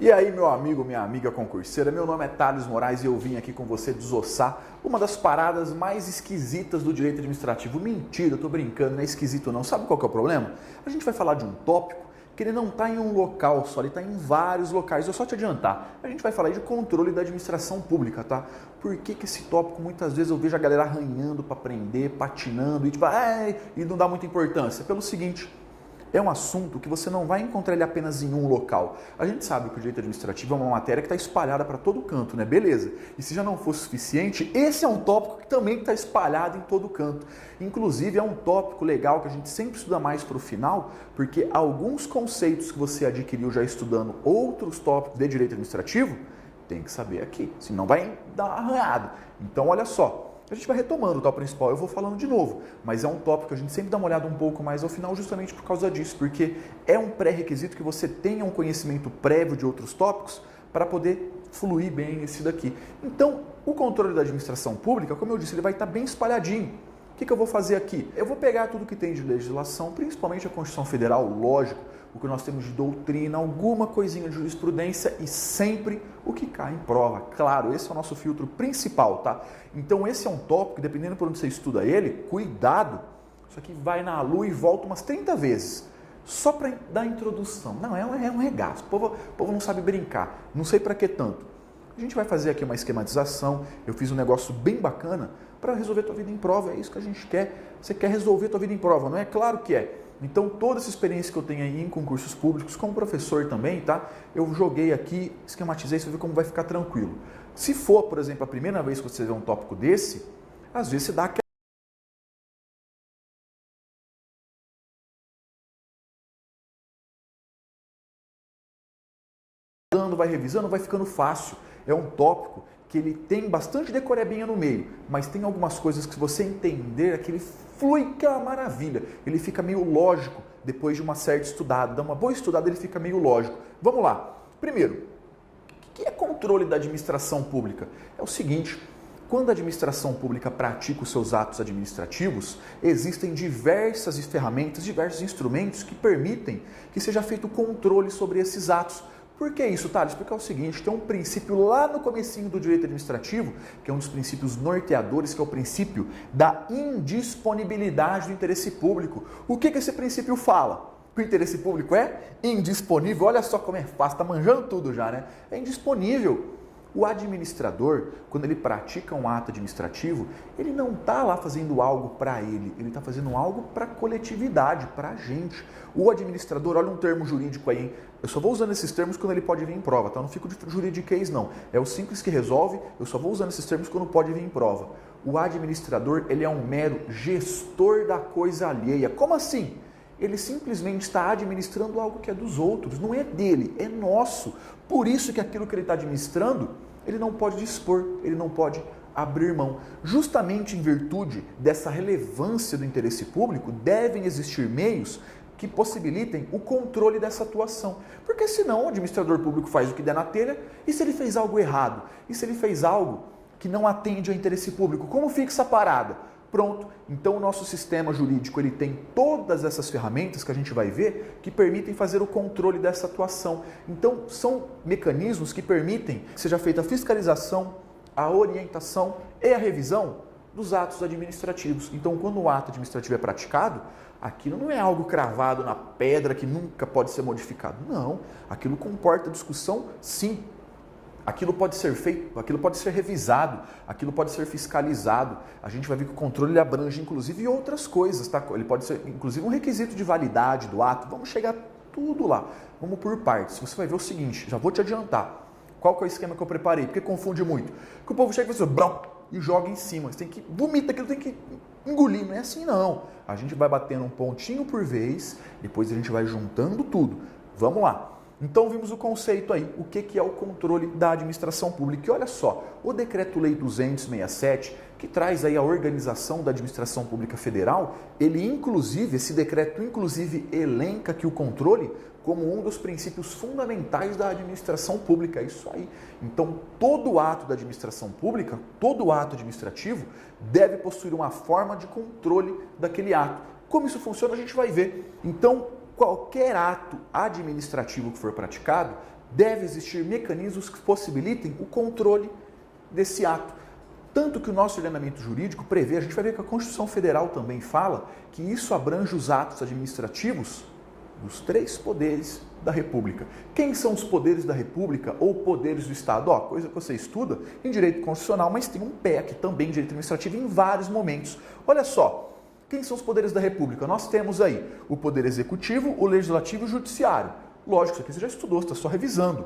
E aí, meu amigo, minha amiga concurseira, meu nome é Thales Moraes e eu vim aqui com você desossar uma das paradas mais esquisitas do direito administrativo. Mentira, eu tô brincando, não é esquisito não. Sabe qual que é o problema? A gente vai falar de um tópico que ele não está em um local só, ele está em vários locais. Eu só te adiantar, a gente vai falar aí de controle da administração pública, tá? Por que esse tópico, muitas vezes eu vejo a galera arranhando para aprender, patinando e tipo, e não dá muita importância? Pelo seguinte, é um assunto que você não vai encontrar ele apenas em um local. A gente sabe que o direito administrativo é uma matéria que está espalhada para todo canto, né? Beleza. E se já não fosse suficiente, esse é um tópico que também está espalhado em todo canto. Inclusive, é um tópico legal que a gente sempre estuda mais para o final, porque alguns conceitos que você adquiriu já estudando outros tópicos de direito administrativo, tem que saber aqui, senão vai dar arranhado. Então, olha só. A gente vai retomando o tópico principal, eu vou falando de novo, mas é um tópico que a gente sempre dá uma olhada um pouco mais ao final justamente por causa disso, porque é um pré-requisito que você tenha um conhecimento prévio de outros tópicos para poder fluir bem nesse daqui. Então, o controle da administração pública, como eu disse, ele vai estar bem espalhadinho. O que eu vou fazer aqui? Eu vou pegar tudo que tem de legislação, principalmente a Constituição Federal, lógico, o que nós temos de doutrina, alguma coisinha de jurisprudência e sempre o que cai em prova. Claro, esse é o nosso filtro principal, tá? Então esse é um tópico, dependendo por onde você estuda ele, cuidado, isso aqui vai na lua e volta umas 30 vezes, só para dar introdução. Não, é um regaço, o povo não sabe brincar, não sei para que tanto. A gente vai fazer aqui uma esquematização, eu fiz um negócio bem bacana para resolver tua vida em prova, é isso que a gente quer. Você quer resolver tua vida em prova, não é? Claro que é. Então, toda essa experiência que eu tenho aí em concursos públicos, como professor também, tá? Eu joguei aqui, esquematizei, você vê como vai ficar tranquilo. Se for, por exemplo, a primeira vez que você vê um tópico desse, às vezes você dá aquela... vai revisando, vai ficando fácil. É um tópico que ele tem bastante decorebinha no meio, mas tem algumas coisas que se você entender, aquele flui que é uma maravilha. Ele fica meio lógico depois de uma certa estudada. Dá uma boa estudada, ele fica meio lógico. Vamos lá. Primeiro, o que é controle da administração pública? É o seguinte, quando a administração pública pratica os seus atos administrativos, existem diversas ferramentas, diversos instrumentos que permitem que seja feito controle sobre esses atos. Por que isso, Thales? Porque é o seguinte, tem um princípio lá no comecinho do direito administrativo, que é um dos princípios norteadores, que é o princípio da indisponibilidade do interesse público. O que esse princípio fala? O interesse público é indisponível. Olha só como é fácil, tá manjando tudo já, né? É indisponível. O administrador, quando ele pratica um ato administrativo, ele não está lá fazendo algo para ele está fazendo algo para a coletividade, para a gente. O administrador, olha um termo jurídico aí, hein? Eu só vou usando esses termos quando ele pode vir em prova, tá? Eu não fico de juridiquês não. É o simples que resolve, eu só vou usando esses termos quando pode vir em prova. O administrador, ele é um mero gestor da coisa alheia. Como assim? Ele simplesmente está administrando algo que é dos outros, não é dele, é nosso. Por isso que aquilo que ele está administrando, ele não pode dispor, ele não pode abrir mão. Justamente em virtude dessa relevância do interesse público, devem existir meios que possibilitem o controle dessa atuação. Porque senão o administrador público faz o que der na telha, e se ele fez algo errado? E se ele fez algo que não atende ao interesse público? Como fica essa parada? Pronto, então o nosso sistema jurídico ele tem todas essas ferramentas que a gente vai ver que permitem fazer o controle dessa atuação. Então são mecanismos que permitem que seja feita a fiscalização, a orientação e a revisão dos atos administrativos. Então quando o ato administrativo é praticado, aquilo não é algo cravado na pedra que nunca pode ser modificado. Não, aquilo comporta discussão sim. Aquilo pode ser feito, aquilo pode ser revisado, aquilo pode ser fiscalizado. A gente vai ver que o controle ele abrange inclusive outras coisas, tá? Ele pode ser inclusive um requisito de validade do ato. Vamos chegar tudo lá. Vamos por partes. Você vai ver o seguinte, já vou te adiantar. Qual que é o esquema que eu preparei? Porque confunde muito. Que o povo chega e faz assim, e joga em cima. Você tem que vomitar aquilo, tem que engolir. Não é assim não. A gente vai batendo um pontinho por vez, depois a gente vai juntando tudo. Vamos lá. Então vimos o conceito aí, o que é o controle da administração pública. E olha só, o Decreto-Lei 267, que traz aí a organização da administração pública federal, ele inclusive, esse decreto inclusive elenca que o controle como um dos princípios fundamentais da administração pública. É isso aí. Então todo ato da administração pública, todo ato administrativo deve possuir uma forma de controle daquele ato. Como isso funciona a gente vai ver. Então, qualquer ato administrativo que for praticado deve existir mecanismos que possibilitem o controle desse ato. Tanto que o nosso ordenamento jurídico prevê, a gente vai ver que a Constituição Federal também fala, que isso abrange os atos administrativos dos 3 poderes da República. Quem são os poderes da República ou poderes do Estado? Coisa que você estuda em direito constitucional, mas tem um pé aqui também em direito administrativo em vários momentos. Olha só, quem são os poderes da República? Nós temos aí o Poder Executivo, o Legislativo e o Judiciário. Lógico, isso aqui você já estudou, você está só revisando.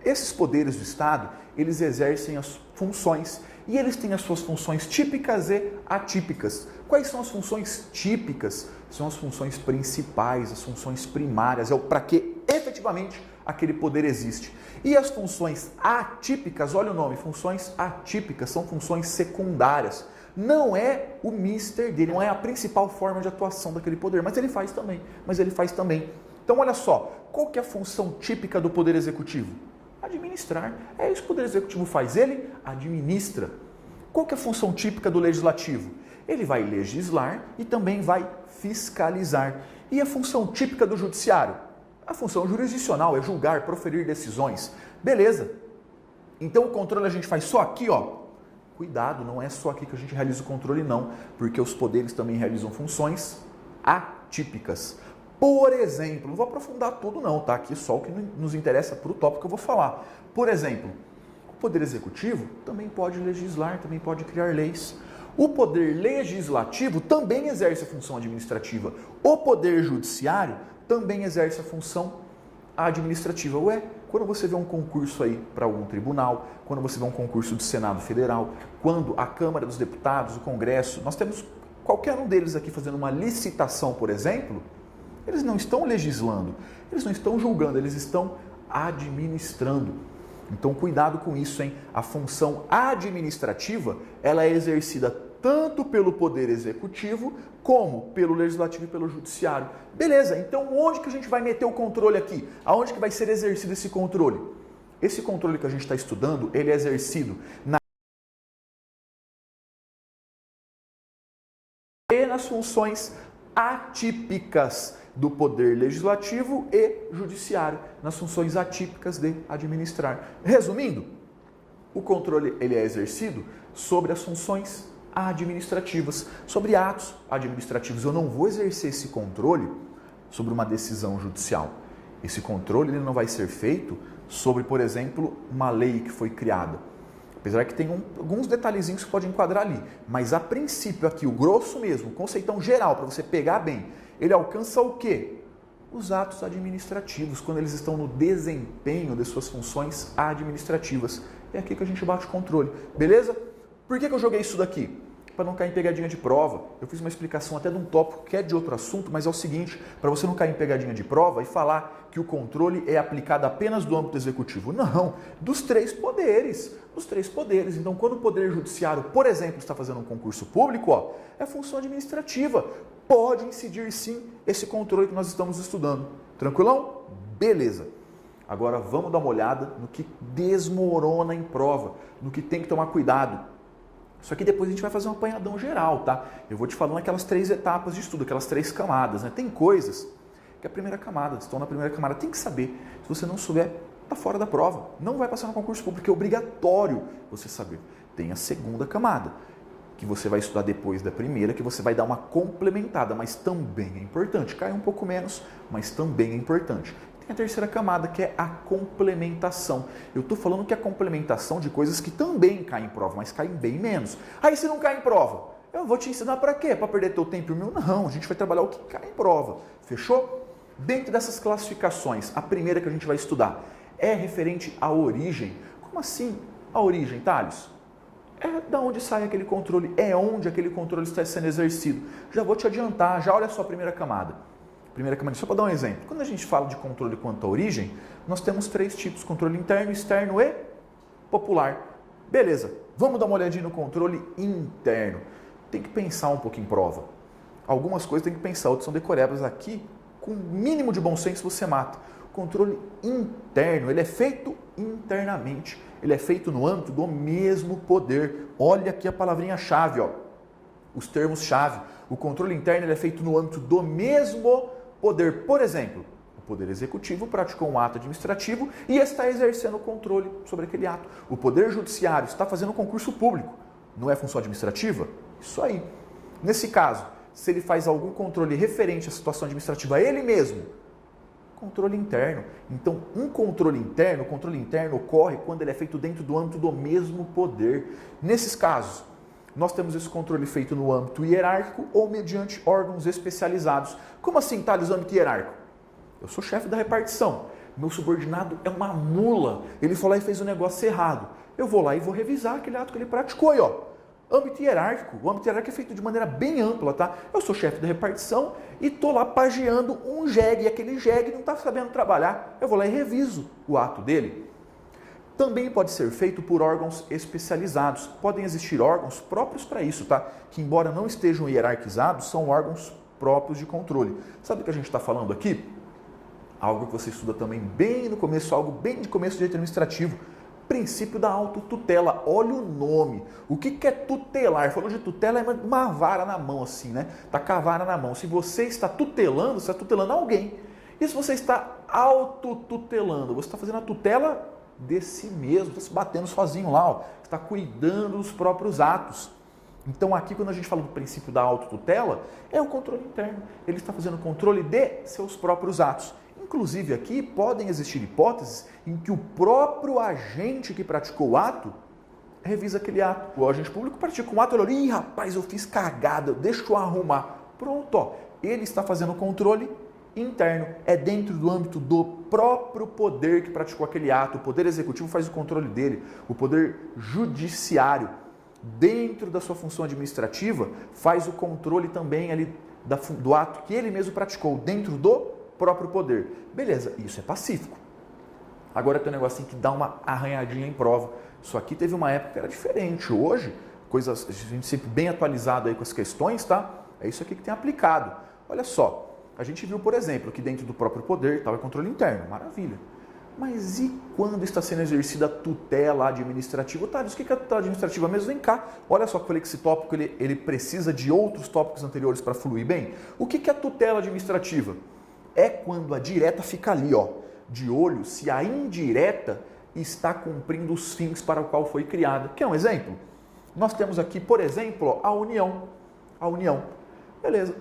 Esses poderes do Estado, eles exercem as funções e eles têm as suas funções típicas e atípicas. Quais são as funções típicas? São as funções principais, as funções primárias, é o para que efetivamente aquele poder existe. E as funções atípicas, olha o nome, funções atípicas, são funções secundárias. Não é o mister dele, não é a principal forma de atuação daquele poder, mas ele faz também. Então olha só, qual que é a função típica do Poder Executivo? Administrar. É isso que o Poder Executivo faz, ele administra. Qual que é a função típica do Legislativo? Ele vai legislar e também vai fiscalizar. E a função típica do Judiciário? A função jurisdicional é julgar, proferir decisões. Beleza. Então o controle a gente faz só aqui, Cuidado, não é só aqui que a gente realiza o controle não, porque os poderes também realizam funções atípicas. Por exemplo, não vou aprofundar tudo não, tá? Aqui só o que nos interessa para o tópico que eu vou falar. Por exemplo, o Poder Executivo também pode legislar, também pode criar leis. O Poder Legislativo também exerce a função administrativa. O Poder Judiciário também exerce a função administrativa. Quando você vê um concurso aí para algum tribunal, quando você vê um concurso do Senado Federal, quando a Câmara dos Deputados, o Congresso, nós temos qualquer um deles aqui fazendo uma licitação, por exemplo, eles não estão legislando, eles não estão julgando, eles estão administrando. Então, cuidado com isso, hein? A função administrativa, ela é exercida tanto pelo Poder Executivo, como pelo Legislativo e pelo Judiciário. Beleza, então onde que a gente vai meter o controle aqui? Aonde que vai ser exercido esse controle? Esse controle que a gente está estudando, ele é exercido nas funções atípicas do Poder Legislativo e Judiciário, nas funções atípicas de administrar. Resumindo, o controle ele é exercido sobre as funções administrativas, sobre atos administrativos. Eu não vou exercer esse controle sobre uma decisão judicial. Esse controle ele não vai ser feito sobre, por exemplo, uma lei que foi criada. Apesar que tem alguns detalhezinhos que podem enquadrar ali. Mas a princípio aqui, o grosso mesmo, o conceitão geral, para você pegar bem, ele alcança o quê? Os atos administrativos, quando eles estão no desempenho de suas funções administrativas. É aqui que a gente bate o controle, beleza? Por que eu joguei isso daqui? Para não cair em pegadinha de prova. Eu fiz uma explicação até de um tópico que é de outro assunto, mas é o seguinte, para você não cair em pegadinha de prova e falar que o controle é aplicado apenas do âmbito executivo. Não, dos 3 poderes. Dos 3 poderes. Então, quando o Poder Judiciário, por exemplo, está fazendo um concurso público, é função administrativa. Pode incidir sim esse controle que nós estamos estudando. Tranquilão? Beleza. Agora vamos dar uma olhada no que desmorona em prova, no que tem que tomar cuidado. Só que depois a gente vai fazer um apanhadão geral, tá? Eu vou te falando aquelas 3 etapas de estudo, aquelas 3 camadas, né? Tem coisas que a primeira camada, estão na primeira camada, tem que saber. Se você não souber, tá fora da prova. Não vai passar no concurso público, é obrigatório você saber. Tem a segunda camada, que você vai estudar depois da primeira, que você vai dar uma complementada, mas também é importante. Cai um pouco menos, mas também é importante. Tem a terceira camada, que é a complementação. Eu estou falando que é a complementação de coisas que também caem em prova, mas caem bem menos. Aí se não cai em prova, eu vou te ensinar para quê? Para perder teu tempo e o meu? Não, a gente vai trabalhar o que cai em prova. Fechou? Dentro dessas classificações, a primeira que a gente vai estudar é referente à origem. Como assim a origem, Thales? É da onde sai aquele controle, é onde aquele controle está sendo exercido. Já vou te adiantar, já olha só a primeira camada. Primeira camada, só para dar um exemplo. Quando a gente fala de controle quanto à origem, nós temos 3 tipos, controle interno, externo e popular. Beleza, vamos dar uma olhadinha no controle interno. Tem que pensar um pouco em prova. Algumas coisas tem que pensar, outras são decorebas aqui, com o mínimo de bom senso você mata. O controle interno, ele é feito internamente, ele é feito no âmbito do mesmo poder. Olha aqui a palavrinha-chave, os termos-chave. O controle interno ele é feito no âmbito do mesmo poder. Por exemplo, o O Poder Executivo praticou um ato administrativo e está exercendo o controle sobre aquele ato. O Poder Judiciário está fazendo um concurso público. Não é função administrativa? Isso aí. Nesse caso, se ele faz algum controle referente à situação administrativa, ele mesmo, controle interno. Então, o controle interno ocorre quando ele é feito dentro do âmbito do mesmo poder. Nesses casos, nós temos esse controle feito no âmbito hierárquico ou mediante órgãos especializados. Como assim, Thales, âmbito hierárquico? Eu sou chefe da repartição. Meu subordinado é uma mula. Ele foi lá e fez o negócio errado. Eu vou lá e vou revisar aquele ato que ele praticou aí, ó. Âmbito hierárquico. O âmbito hierárquico é feito de maneira bem ampla, tá? Eu sou chefe da repartição e tô lá pageando um jegue. E aquele jegue não está sabendo trabalhar. Eu vou lá e reviso o ato dele. Também pode ser feito por órgãos especializados. Podem existir órgãos próprios para isso, tá? Que, embora não estejam hierarquizados, são órgãos próprios de controle. Sabe o que a gente está falando aqui? Algo que você estuda também bem no começo, algo bem de começo de direito administrativo. Princípio da autotutela. Olha o nome. O que é tutelar? Falou de tutela, é uma vara na mão assim, né? Tá com a vara na mão. Se você está tutelando, você está tutelando alguém. E se você está autotutelando, você está fazendo a tutela de si mesmo, está se batendo sozinho lá, ó. Está cuidando dos próprios atos. Então aqui, quando a gente fala do princípio da autotutela, é o controle interno. Ele está fazendo controle de seus próprios atos. Inclusive aqui podem existir hipóteses em que o próprio agente que praticou o ato revisa aquele ato. O agente público pratica um ato, ele olha, ih, rapaz, eu fiz cagada, deixa eu arrumar. Pronto, ó, ele está fazendo controle interno. É dentro do âmbito do próprio poder que praticou aquele ato. O Poder Executivo faz o controle dele. O Poder Judiciário, dentro da sua função administrativa, faz o controle também ali do ato que ele mesmo praticou, dentro do próprio poder. Beleza, isso é pacífico. Agora tem um negocinho que dá uma arranhadinha em prova. Isso aqui teve uma época que era diferente. Hoje, a gente sempre bem atualizado aí com as questões, tá? É isso aqui que tem aplicado. Olha só, a gente viu, por exemplo, que dentro do próprio poder estava controle interno. Maravilha. Mas e quando está sendo exercida a tutela administrativa? Tá, diz o que é a tutela administrativa mesmo? Vem cá. Olha só que eu falei que esse tópico ele precisa de outros tópicos anteriores para fluir bem. O que é a tutela administrativa? É quando a direta fica ali, ó, de olho se a indireta está cumprindo os fins para o qual foi criada. Quer um exemplo? Nós temos aqui, por exemplo, a União. A União. Beleza.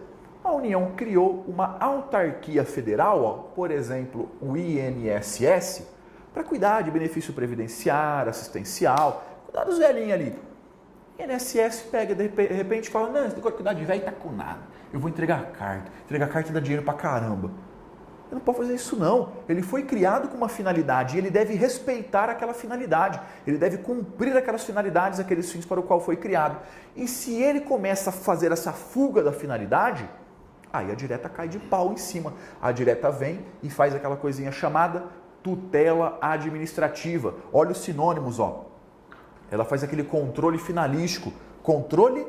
A União criou uma autarquia federal, ó, por exemplo, o INSS, para cuidar de benefício previdenciário, assistencial, cuidar dos velhinhos ali. O INSS pega, de repente, fala, não, esse negócio de cuidar de velho tá com nada. Eu vou entregar a carta. Entregar a carta e dá dinheiro pra caramba. Ele não pode fazer isso não. Ele foi criado com uma finalidade e ele deve respeitar aquela finalidade. Ele deve cumprir aquelas finalidades, aqueles fins para o qual foi criado. E se ele começa a fazer essa fuga da finalidade, aí a direta cai de pau em cima. A direta vem e faz aquela coisinha chamada tutela administrativa. Olha os sinônimos, ó. Ela faz aquele controle finalístico, controle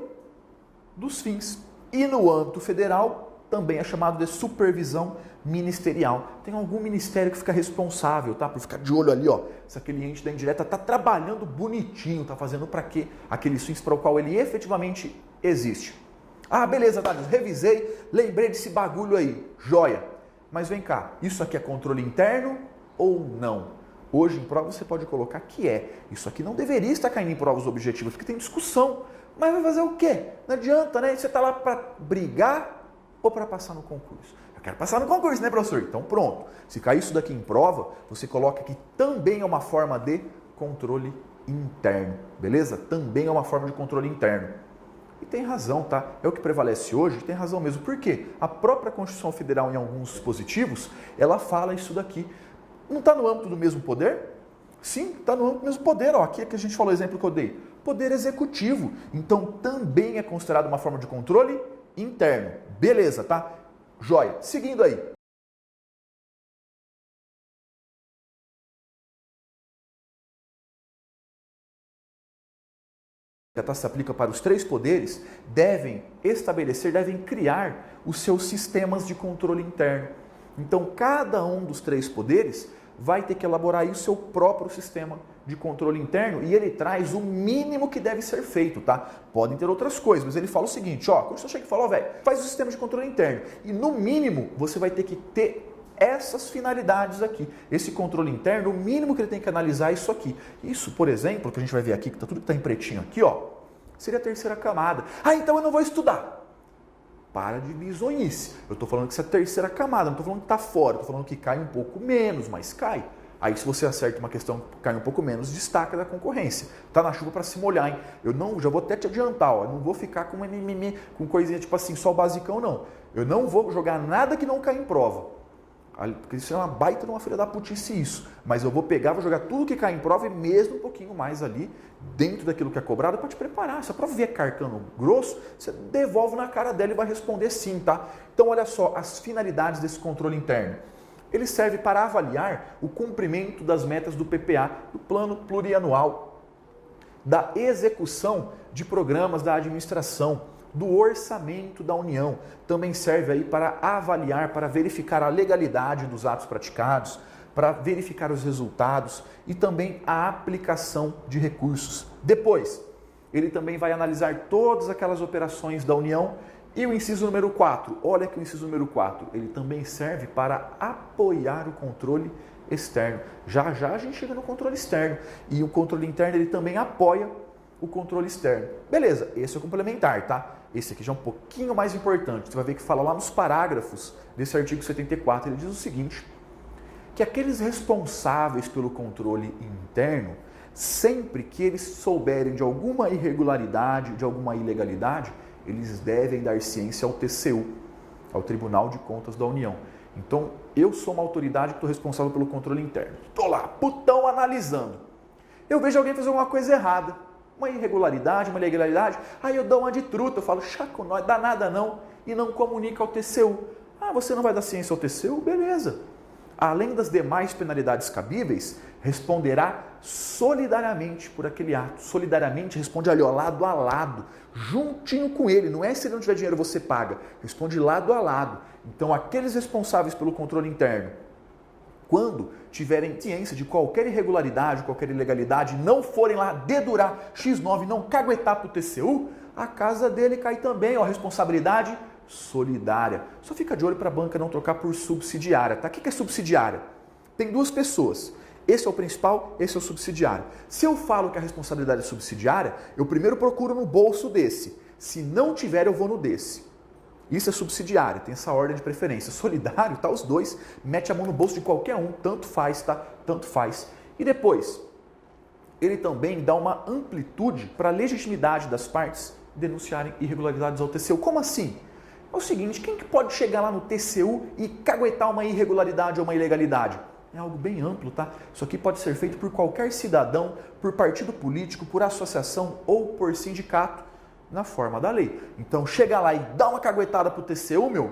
dos fins. E no âmbito federal, também é chamado de supervisão ministerial. Tem algum ministério que fica responsável, tá? Por ficar de olho ali, ó. Se aquele ente da indireta está trabalhando bonitinho, está fazendo para quê? Aqueles fins para o qual ele efetivamente existe. Ah, beleza, Thales, revisei, lembrei desse bagulho aí, joia. Mas vem cá, isso aqui é controle interno ou não? Hoje em prova você pode colocar que é. Isso aqui não deveria estar caindo em provas objetivas, porque tem discussão. Mas vai fazer o quê? Não adianta, né? Você está lá para brigar ou para passar no concurso? Eu quero passar no concurso, né, professor? Então pronto. Se cair isso daqui em prova, você coloca que também é uma forma de controle interno, beleza? Também é uma forma de controle interno. E tem razão, tá? É o que prevalece hoje, tem razão mesmo. Por quê? A própria Constituição Federal, em alguns dispositivos, ela fala isso daqui. Não está no âmbito do mesmo poder? Sim, está no âmbito do mesmo poder. Ó, aqui é que a gente falou o exemplo que eu dei. Poder executivo. Então, também é considerado uma forma de controle interno. Beleza, tá? Joia. Seguindo aí. Se aplica para os três poderes, devem estabelecer, devem criar os seus sistemas de controle interno. Então, cada um dos três poderes vai ter que elaborar aí o seu próprio sistema de controle interno e ele traz o mínimo que deve ser feito, tá? Podem ter outras coisas, mas ele fala o seguinte, ó, quando você chega e fala, ó, velho, faz o sistema de controle interno e no mínimo você vai ter que ter essas finalidades aqui. Esse controle interno, o mínimo que ele tem que analisar é isso aqui. Isso, por exemplo, que a gente vai ver aqui, que tudo que está em pretinho aqui, ó, seria a terceira camada. Ah, então eu não vou estudar. Para de bizonhice. Eu estou falando que isso é a terceira camada, não estou falando que está fora, estou falando que cai um pouco menos, mas cai. Aí se você acerta uma questão que cai um pouco menos, destaca da concorrência. Tá na chuva para se molhar, hein? Eu não, já vou até te adiantar, ó, eu não vou ficar com mimimi, com coisinha tipo assim, só o basicão, não. Eu não vou jogar nada que não cai em prova. Porque isso é uma baita de uma filha da putice isso. Mas eu vou pegar, vou jogar tudo que cai em prova e mesmo um pouquinho mais ali, dentro daquilo que é cobrado, para te preparar. Se a prova vier carcando grosso, você devolve na cara dela e vai responder sim, tá? Então olha só, as finalidades desse controle interno. Ele serve para avaliar o cumprimento das metas do PPA, do Plano Plurianual, da execução de programas da administração, do orçamento da União. Também serve aí para avaliar, para verificar a legalidade dos atos praticados, para verificar os resultados e também a aplicação de recursos. Depois, ele também vai analisar todas aquelas operações da União. E o inciso número 4, olha que o inciso número 4, ele também serve para apoiar o controle externo. Já já a gente chega no controle externo. E o controle interno ele também apoia o controle externo. Beleza, esse é o complementar, tá? Esse aqui já é um pouquinho mais importante. Você vai ver que fala lá nos parágrafos desse artigo 74, ele diz o seguinte, que aqueles responsáveis pelo controle interno, sempre que eles souberem de alguma irregularidade, de alguma ilegalidade, eles devem dar ciência ao TCU, ao Tribunal de Contas da União. Então, eu sou uma autoridade que estou responsável pelo controle interno. Estou lá, putão, analisando. Eu vejo alguém fazer alguma coisa errada, uma irregularidade, uma ilegalidade, aí eu dou uma de truta, eu falo, chaco, não dá nada não, e não comunica ao TCU. Ah, você não vai dar ciência ao TCU? Beleza. Além das demais penalidades cabíveis, responderá solidariamente por aquele ato. Solidariamente responde ali, ó, lado a lado, juntinho com ele. Não é se ele não tiver dinheiro você paga, responde lado a lado. Então aqueles responsáveis pelo controle interno, quando tiverem ciência de qualquer irregularidade, qualquer ilegalidade, não forem lá dedurar X9, não caguetar para o TCU, a casa dele cai também, ó, responsabilidade solidária. Só fica de olho para a banca não trocar por subsidiária, tá? O que é subsidiária? Tem duas pessoas. Esse é o principal, esse é o subsidiário. Se eu falo que a responsabilidade é subsidiária, eu primeiro procuro no bolso desse. Se não tiver, eu vou no desse. Isso é subsidiário, tem essa ordem de preferência. Solidário, tá os dois, mete a mão no bolso de qualquer um, tanto faz, tá? Tanto faz. E depois, ele também dá uma amplitude para a legitimidade das partes denunciarem irregularidades ao TCU. Como assim? É o seguinte, quem que pode chegar lá no TCU e caguetar uma irregularidade ou uma ilegalidade? É algo bem amplo, tá? Isso aqui pode ser feito por qualquer cidadão, por partido político, por associação ou por sindicato, na forma da lei. Então, chega lá e dá uma caguetada pro TCU, meu,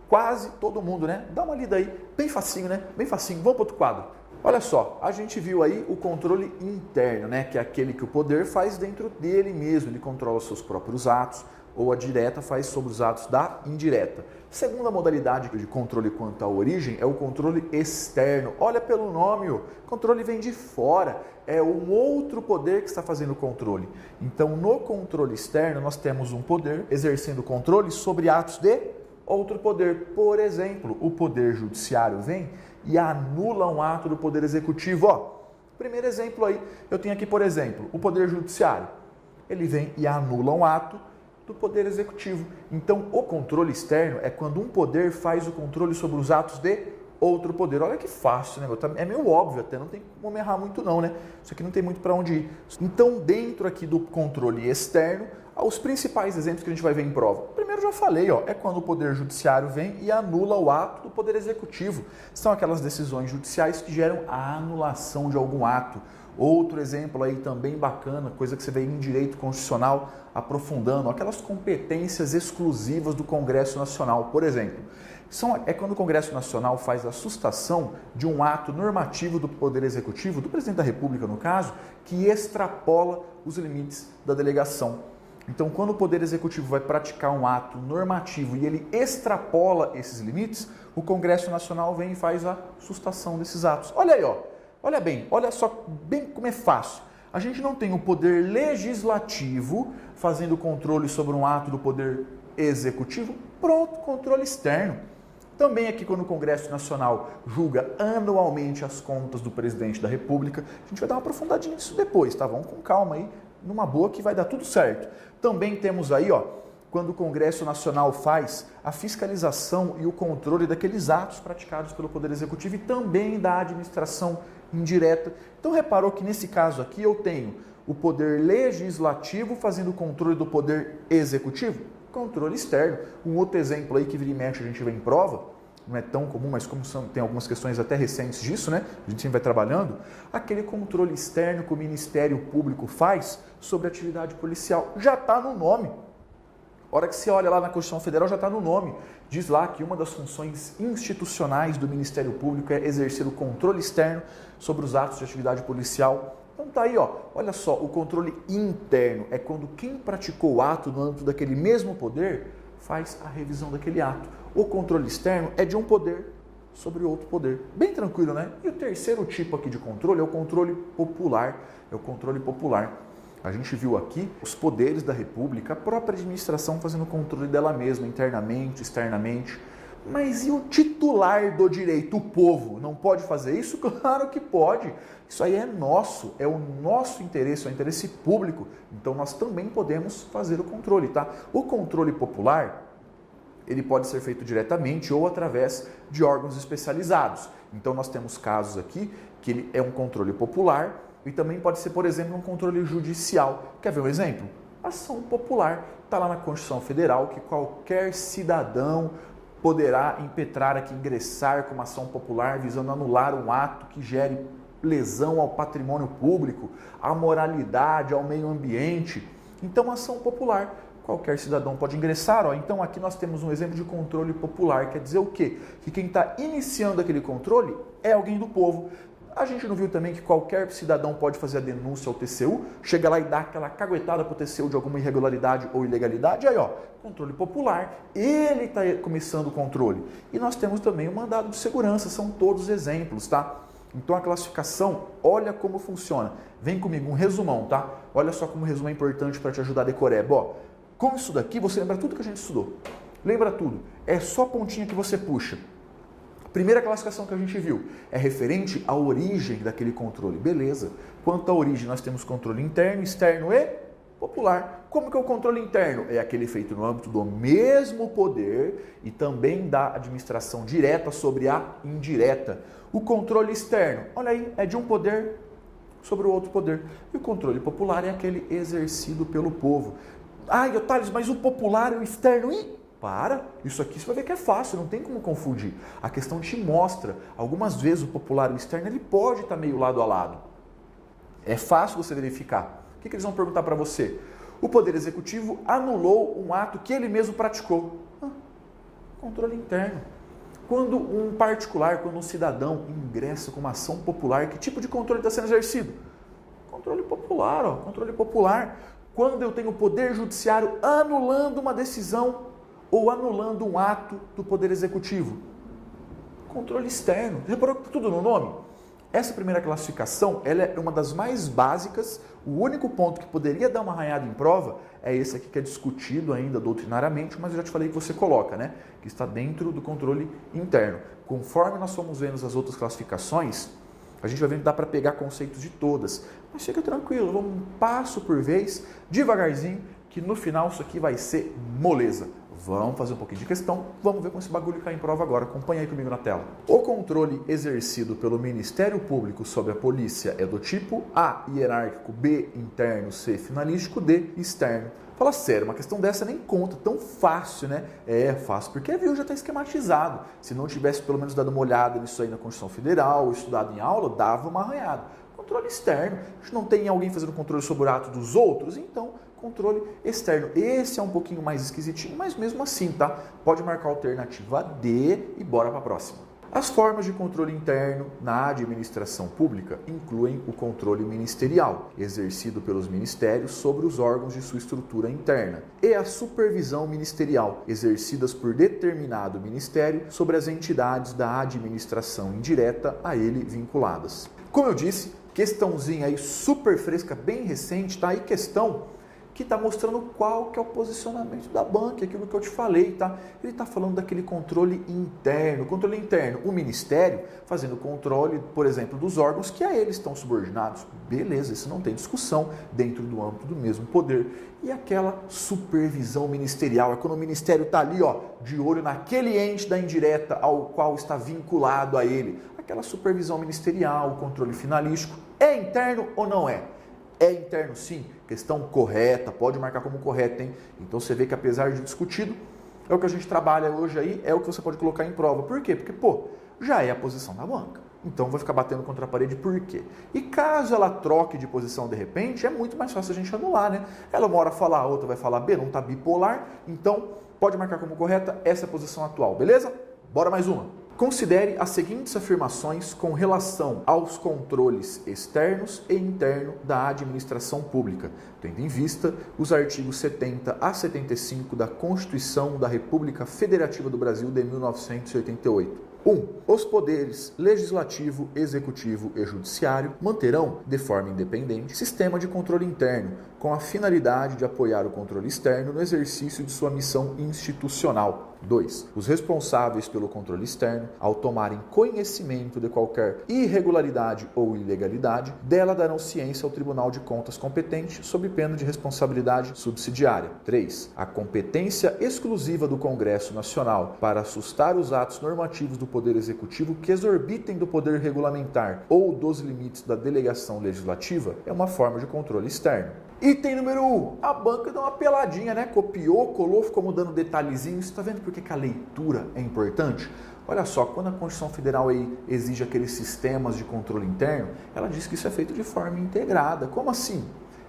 quase todo mundo, né? Dá uma lida aí, bem facinho, né? Bem facinho. Vamos para outro quadro. Olha só, a gente viu aí o controle interno, né? Que é aquele que o poder faz dentro dele mesmo, ele controla os seus próprios atos, ou a direta faz sobre os atos da indireta. Segunda modalidade de controle quanto à origem é o controle externo. Olha pelo nome, o controle vem de fora, é um outro poder que está fazendo o controle. Então, no controle externo, nós temos um poder exercendo controle sobre atos de outro poder. Por exemplo, o poder judiciário vem e anula um ato do poder executivo. Ó, primeiro exemplo aí, eu tenho aqui, por exemplo, o poder judiciário. Ele vem e anula um ato do poder executivo. Então, o controle externo é quando um poder faz o controle sobre os atos de outro poder. Olha que fácil, né? É meio óbvio até, não tem como errar muito não, né? Isso aqui não tem muito para onde ir. Então, dentro aqui do controle externo, os principais exemplos que a gente vai ver em prova. Primeiro, já falei, ó, é quando o poder judiciário vem e anula o ato do poder executivo. São aquelas decisões judiciais que geram a anulação de algum ato. Outro exemplo aí também bacana, coisa que você vê em direito constitucional aprofundando, aquelas competências exclusivas do Congresso Nacional, por exemplo. É quando o Congresso Nacional faz a sustação de um ato normativo do Poder Executivo, do Presidente da República no caso, que extrapola os limites da delegação. Então, quando o Poder Executivo vai praticar um ato normativo e ele extrapola esses limites, o Congresso Nacional vem e faz a sustação desses atos. Olha aí, ó. Olha bem, olha só bem como é fácil. A gente não tem o poder legislativo fazendo controle sobre um ato do poder executivo. Pronto, controle externo. Também aqui quando o Congresso Nacional julga anualmente as contas do presidente da República, a gente vai dar uma aprofundadinha nisso depois, tá? Vamos com calma aí, numa boa que vai dar tudo certo. Também temos aí, ó, quando o Congresso Nacional faz a fiscalização e o controle daqueles atos praticados pelo Poder Executivo e também da administração indireta. Então reparou que nesse caso aqui eu tenho o Poder Legislativo fazendo o controle do Poder Executivo, controle externo. Um outro exemplo aí que vira e mexe a gente vê em prova, não é tão comum, mas como tem algumas questões até recentes disso, né? A gente sempre vai trabalhando, aquele controle externo que o Ministério Público faz sobre a atividade policial. Já está no nome. A hora que você olha lá na Constituição Federal, já está no nome. Diz lá que uma das funções institucionais do Ministério Público é exercer o controle externo sobre os atos de atividade policial. Então tá aí, ó, olha só, o controle interno é quando quem praticou o ato no âmbito daquele mesmo poder faz a revisão daquele ato. O controle externo é de um poder sobre outro poder. Bem tranquilo, né? E o terceiro tipo aqui de controle é o controle popular. É o controle popular. A gente viu aqui os poderes da República, a própria administração fazendo o controle dela mesma, internamente, externamente. Mas e o titular do direito, o povo, não pode fazer isso? Claro que pode. Isso aí é nosso, é o nosso interesse, é o interesse público. Então nós também podemos fazer o controle, tá? O controle popular, ele pode ser feito diretamente ou através de órgãos especializados. Então nós temos casos aqui que ele é um controle popular e também pode ser, por exemplo, um controle judicial. Quer ver um exemplo? Ação popular. Está lá na Constituição Federal que qualquer cidadão poderá impetrar aqui, ingressar com uma ação popular visando anular um ato que gere lesão ao patrimônio público, à moralidade, ao meio ambiente. Então, ação popular, qualquer cidadão pode ingressar. Ó. Então, aqui nós temos um exemplo de controle popular. Quer dizer o quê? Que quem está iniciando aquele controle é alguém do povo. A gente não viu também que qualquer cidadão pode fazer a denúncia ao TCU, chega lá e dá aquela caguetada para o TCU de alguma irregularidade ou ilegalidade, aí ó, controle popular, ele está começando o controle. E nós temos também o mandado de segurança, são todos exemplos, tá? Então a classificação, olha como funciona. Vem comigo, um resumão, tá? Olha só como o resumo é importante para te ajudar a decorar. Ó, com isso daqui, você lembra tudo que a gente estudou. Lembra tudo. É só a pontinha que você puxa. Primeira classificação que a gente viu é referente à origem daquele controle. Beleza. Quanto à origem, nós temos controle interno, externo e popular. Como que é o controle interno? É aquele feito no âmbito do mesmo poder e também da administração direta sobre a indireta. O controle externo, olha aí, é de um poder sobre o outro poder. E o controle popular é aquele exercido pelo povo. Ai, Thales, mas o popular e o externo... Para, isso aqui você vai ver que é fácil, não tem como confundir. A questão te mostra, algumas vezes o popular e o externo ele pode estar meio lado a lado. É fácil você verificar. O que eles vão perguntar para você? O Poder Executivo anulou um ato que ele mesmo praticou. Controle interno. Quando um particular, quando um cidadão ingressa com uma ação popular, que tipo de controle está sendo exercido? Controle popular, ó, controle popular. Quando eu tenho o Poder Judiciário anulando uma decisão ou anulando um ato do Poder Executivo. Controle externo. Reparou que tudo no nome? Essa primeira classificação ela é uma das mais básicas. O único ponto que poderia dar uma arranhada em prova é esse aqui que é discutido ainda doutrinariamente, mas eu já te falei que você coloca, né? Que está dentro do controle interno. Conforme nós fomos vendo as outras classificações, a gente vai vendo que dá para pegar conceitos de todas. Mas fica tranquilo, vamos um passo por vez, devagarzinho, que no final isso aqui vai ser moleza. Vamos fazer um pouquinho de questão, vamos ver como esse bagulho cai em prova agora. Acompanha aí comigo na tela. O controle exercido pelo Ministério Público sobre a polícia é do tipo A, hierárquico, B, interno, C, finalístico, D, externo. Fala sério, uma questão dessa nem conta, tão fácil, né? É fácil, porque viu, já está esquematizado. Se não tivesse pelo menos dado uma olhada nisso aí na Constituição Federal, ou estudado em aula, dava uma arranhada. Controle externo, a gente não tem alguém fazendo controle sobre o ato dos outros, então controle externo. Esse é um pouquinho mais esquisitinho, mas mesmo assim, tá? Pode marcar a alternativa D e bora para a próxima. As formas de controle interno na administração pública incluem o controle ministerial, exercido pelos ministérios sobre os órgãos de sua estrutura interna, e a supervisão ministerial, exercidas por determinado ministério sobre as entidades da administração indireta a ele vinculadas. Como eu disse, questãozinha aí super fresca, bem recente, tá aí questão que está mostrando qual que é o posicionamento da banca, aquilo que eu te falei, tá? Ele está falando daquele controle interno. Controle interno, o Ministério fazendo controle, por exemplo, dos órgãos que a eles estão subordinados. Beleza, isso não tem discussão dentro do âmbito do mesmo poder. E aquela supervisão ministerial, é quando o Ministério está ali, ó, de olho naquele ente da indireta ao qual está vinculado a ele. Aquela supervisão ministerial, o controle finalístico, é interno ou não é? É interno sim, questão correta, pode marcar como correta, hein? Então você vê que apesar de discutido, é o que a gente trabalha hoje aí, é o que você pode colocar em prova. Por quê? Porque, já é a posição da banca. Então vai ficar batendo contra a parede por quê? E caso ela troque de posição de repente, é muito mais fácil a gente anular, né? Ela uma hora fala A, outra vai falar B, não está bipolar, então pode marcar como correta essa posição atual, beleza? Bora mais uma. Considere as seguintes afirmações com relação aos controles externos e internos da administração pública, tendo em vista os artigos 70 a 75 da Constituição da República Federativa do Brasil de 1988. 1. Os poderes legislativo, executivo e judiciário manterão, de forma independente, sistema de controle interno, com a finalidade de apoiar o controle externo no exercício de sua missão institucional. 2. Os responsáveis pelo controle externo, ao tomarem conhecimento de qualquer irregularidade ou ilegalidade, dela darão ciência ao Tribunal de Contas competente, sob pena de responsabilidade subsidiária. 3. A competência exclusiva do Congresso Nacional para assustar os atos normativos do Poder Executivo que exorbitem do poder regulamentar ou dos limites da delegação legislativa é uma forma de controle externo. Item número 1. A banca deu uma peladinha, né? Copiou, colou, ficou mudando detalhezinhos. Está vendo por que a leitura é importante? Olha só, quando a Constituição Federal aí exige aqueles sistemas de controle interno, ela diz que isso é feito de forma integrada. Como assim?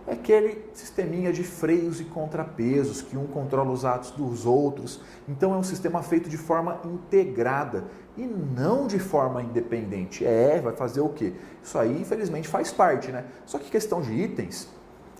É aquele sisteminha de freios e contrapesos, que um controla os atos dos outros. Então é um sistema feito de forma integrada e não de forma independente. Vai fazer o quê? Isso aí, infelizmente, faz parte, né? Só que questão de itens,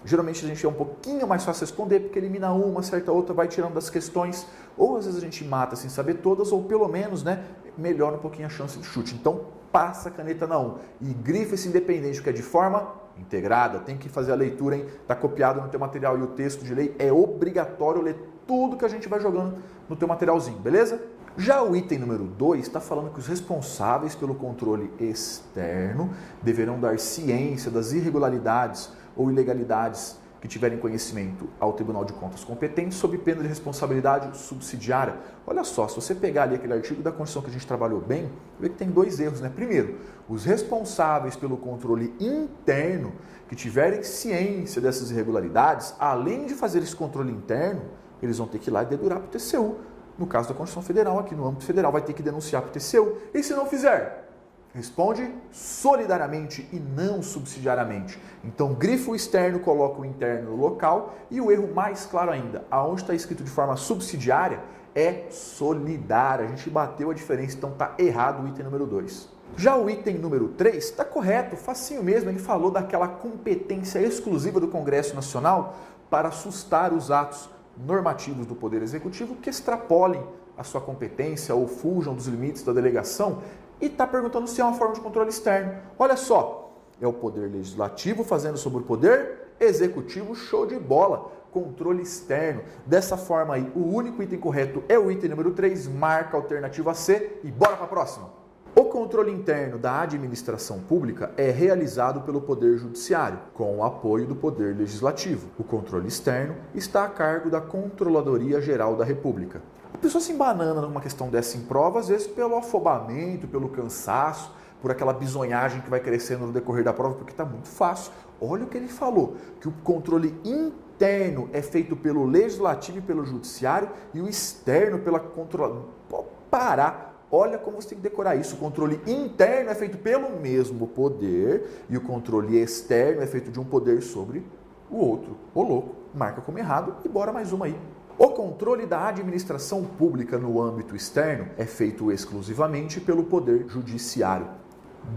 geralmente a gente é um pouquinho mais fácil responder, porque elimina uma, certa outra, vai tirando das questões, ou às vezes a gente mata sem saber todas, ou pelo menos, né, melhora um pouquinho a chance de chute. Então, passa a caneta na 1 e grifa esse independente, que é de forma integrada. Tem que fazer a leitura, hein? Está copiado no teu material e o texto de lei é obrigatório ler tudo que a gente vai jogando no teu materialzinho, beleza? Já o item número 2 está falando que os responsáveis pelo controle externo deverão dar ciência das irregularidades ou ilegalidades que tiverem conhecimento ao Tribunal de Contas competente sob pena de responsabilidade subsidiária. Olha só, se você pegar ali aquele artigo da Constituição que a gente trabalhou bem, vê que tem 2 erros, né? Primeiro, os responsáveis pelo controle interno que tiverem ciência dessas irregularidades, além de fazer esse controle interno, eles vão ter que ir lá e dedurar para o TCU. No caso da Constituição Federal, aqui no âmbito federal, vai ter que denunciar para o TCU. E se não fizer? Responde solidariamente e não subsidiariamente. Então, grifo externo, coloca o interno no local. E o erro mais claro ainda, aonde está escrito de forma subsidiária, é solidária. A gente bateu a diferença, então está errado o item número 2. Já o item número 3 está correto, facinho mesmo. Ele falou daquela competência exclusiva do Congresso Nacional para assustar os atos normativos do Poder Executivo que extrapolem a sua competência ou fujam dos limites da delegação. E está perguntando se é uma forma de controle externo. Olha só, é o Poder Legislativo fazendo sobre o Poder Executivo, show de bola, controle externo. Dessa forma aí, o único item correto é o item número 3, marca a alternativa C e bora para a próxima. O controle interno da administração pública é realizado pelo Poder Judiciário, com o apoio do Poder Legislativo. O controle externo está a cargo da Controladoria Geral da República. A pessoa se embanana numa questão dessa em prova, às vezes pelo afobamento, pelo cansaço, por aquela bisonhagem que vai crescendo no decorrer da prova, porque está muito fácil. Olha o que ele falou, que o controle interno é feito pelo Legislativo e pelo Judiciário e o externo pela Controladoria. Pode parar. Olha como você tem que decorar isso. O controle interno é feito pelo mesmo poder e o controle externo é feito de um poder sobre o outro. Ô louco, marca como errado e bora mais uma aí. O controle da administração pública no âmbito externo é feito exclusivamente pelo Poder Judiciário.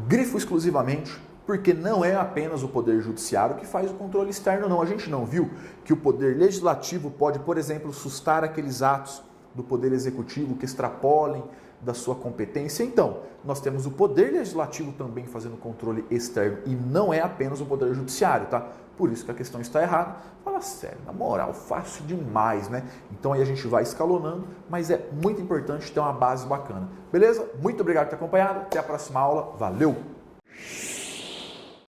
Grifo exclusivamente, porque não é apenas o Poder Judiciário que faz o controle externo, não. A gente não viu que o Poder Legislativo pode, por exemplo, sustar aqueles atos do Poder Executivo que extrapolem da sua competência. Então, nós temos o Poder Legislativo também fazendo controle externo e não é apenas o Poder Judiciário, tá? Por isso que a questão está errada. Fala fala sério, na moral, fácil demais, né? Então aí a gente vai escalonando, mas é muito importante ter uma base bacana. Beleza? Muito obrigado por ter acompanhado. Até a próxima aula. Valeu!